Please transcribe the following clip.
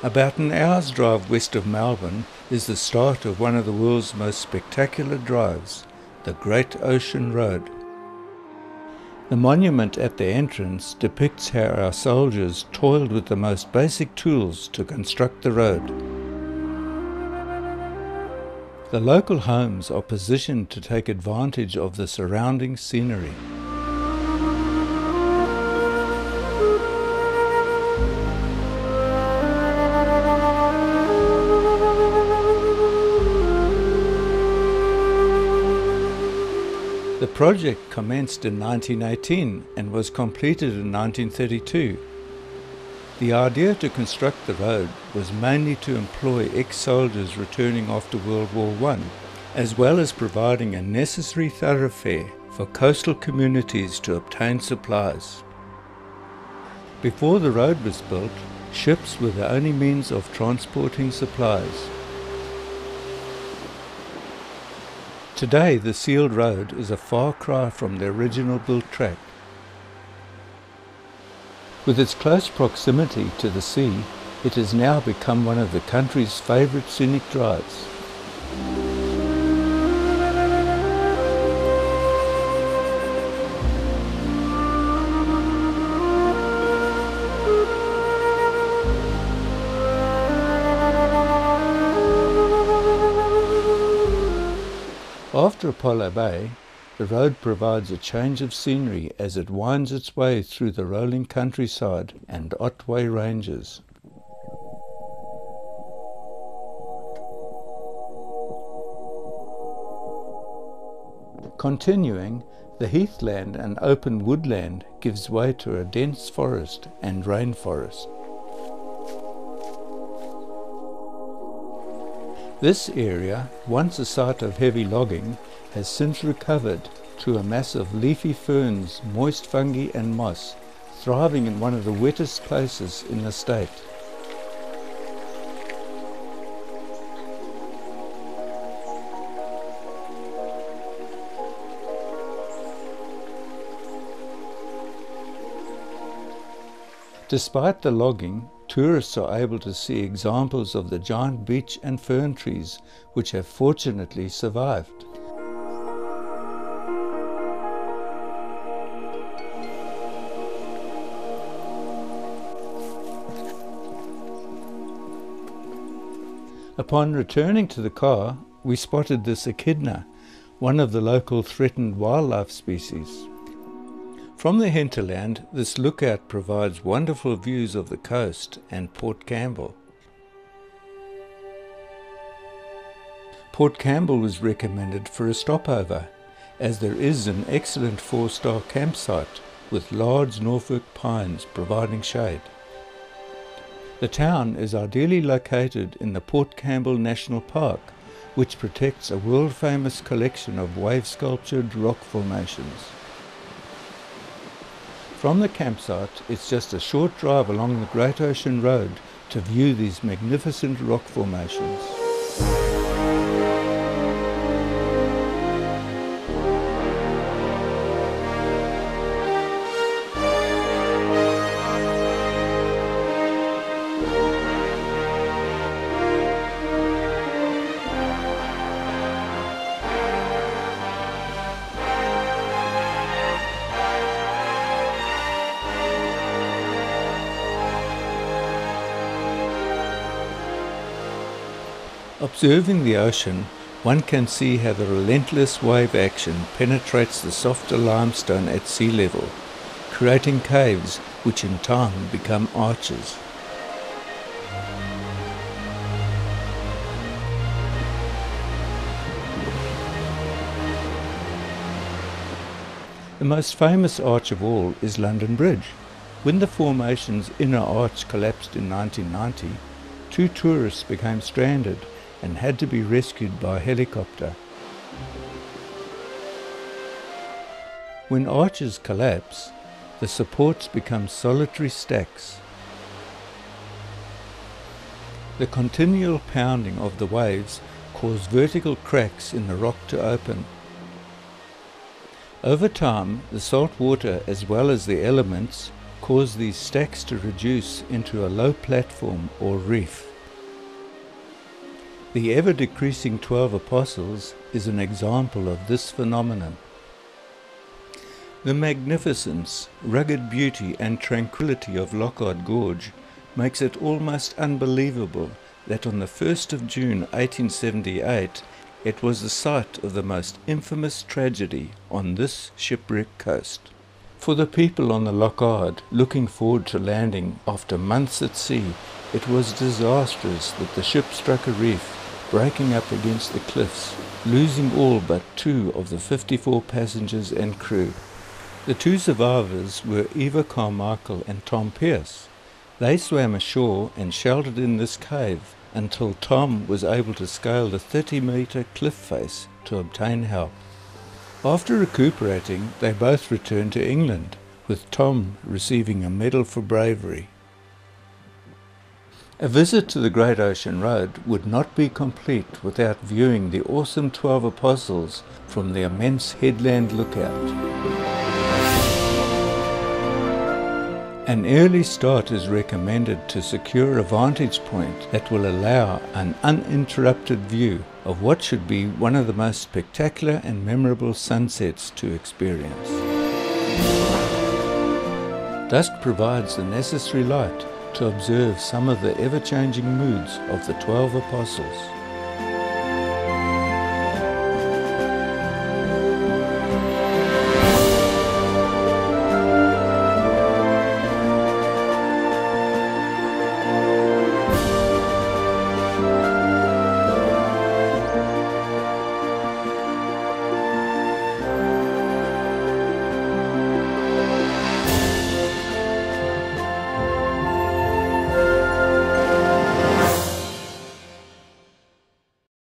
About an hour's drive west of Melbourne is the start of one of the world's most spectacular drives, the Great Ocean Road. The monument at the entrance depicts how our soldiers toiled with the most basic tools to construct the road. The local homes are positioned to take advantage of the surrounding scenery. The project commenced in 1918 and was completed in 1932. The idea to construct the road was mainly to employ ex-soldiers returning after World War I, as well as providing a necessary thoroughfare for coastal communities to obtain supplies. Before the road was built, ships were the only means of transporting supplies. Today, the sealed road is a far cry from the original built track. With its close proximity to the sea, it has now become one of the country's favourite scenic drives. After Apollo Bay, the road provides a change of scenery as it winds its way through the rolling countryside and Otway Ranges. Continuing, the heathland and open woodland gives way to a dense forest and rainforest. This area, once a site of heavy logging, has since recovered to a mass of leafy ferns, moist fungi and moss, thriving in one of the wettest places in the state. Despite the logging, tourists are able to see examples of the giant beech and fern trees which have fortunately survived. Upon returning to the car, we spotted this echidna, one of the local threatened wildlife species. From the hinterland, this lookout provides wonderful views of the coast and Port Campbell. Port Campbell was recommended for a stopover, as there is an excellent 4-star campsite with large Norfolk pines providing shade. The town is ideally located in the Port Campbell National Park, which protects a world-famous collection of wave-sculptured rock formations. From the campsite, it's just a short drive along the Great Ocean Road to view these magnificent rock formations. Observing the ocean, one can see how the relentless wave action penetrates the softer limestone at sea level, creating caves which in time become arches. The most famous arch of all is London Bridge. When the formation's inner arch collapsed in 1990, 2 tourists became stranded and had to be rescued by helicopter. When arches collapse, the supports become solitary stacks. The continual pounding of the waves cause vertical cracks in the rock to open. Over time, the salt water as well as the elements caused these stacks to reduce into a low platform or reef. The ever-decreasing 12 Apostles is an example of this phenomenon. The magnificence, rugged beauty and tranquility of Lockhart Gorge makes it almost unbelievable that on the 1st of June 1878 it was the site of the most infamous tragedy on this shipwreck coast. For the people on the Lockhart looking forward to landing after months at sea, it was disastrous that the ship struck a reef, breaking up against the cliffs, losing all but 2 of the 54 passengers and crew. The 2 survivors were Eva Carmichael and Tom Pierce. They swam ashore and sheltered in this cave until Tom was able to scale the 30-metre cliff face to obtain help. After recuperating, they both returned to England, with Tom receiving a medal for bravery. A visit to the Great Ocean Road would not be complete without viewing the awesome 12 Apostles from the immense headland lookout. An early start is recommended to secure a vantage point that will allow an uninterrupted view of what should be one of the most spectacular and memorable sunsets to experience. Dusk provides the necessary light to observe some of the ever-changing moods of the 12 Apostles.